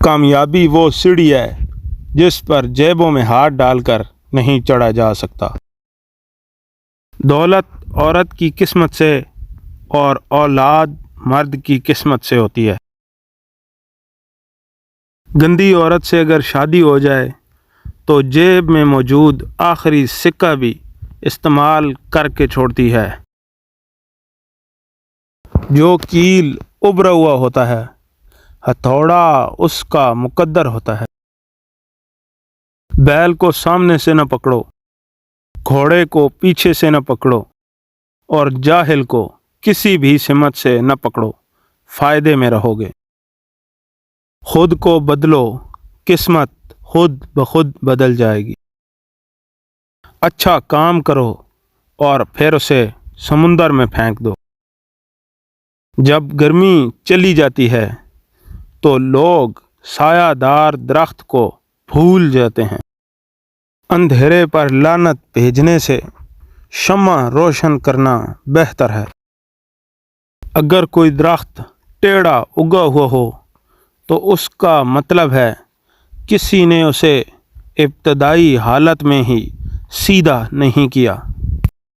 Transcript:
کامیابی وہ سیڑھی ہے جس پر جیبوں میں ہاتھ ڈال کر نہیں چڑھا جا سکتا۔ دولت عورت کی قسمت سے اور اولاد مرد کی قسمت سے ہوتی ہے۔ گندی عورت سے اگر شادی ہو جائے تو جیب میں موجود آخری سکہ بھی استعمال کر کے چھوڑتی ہے۔ جو کیل ابھرا ہوا ہوتا ہے، ہتھوڑا اس کا مقدر ہوتا ہے۔ بیل کو سامنے سے نہ پکڑو، گھوڑے کو پیچھے سے نہ پکڑو، اور جاہل کو کسی بھی سمت سے نہ پکڑو، فائدے میں رہو گے۔ خود کو بدلو، قسمت خود بخود بدل جائے گی۔ اچھا کام کرو اور پھر اسے سمندر میں پھینک دو۔ جب گرمی چلی جاتی ہے تو لوگ سایہ دار درخت کو بھول جاتے ہیں۔ اندھیرے پر لعنت بھیجنے سے شمع روشن کرنا بہتر ہے۔ اگر کوئی درخت ٹیڑھا اگا ہوا ہو تو اس کا مطلب ہے کسی نے اسے ابتدائی حالت میں ہی سیدھا نہیں کیا۔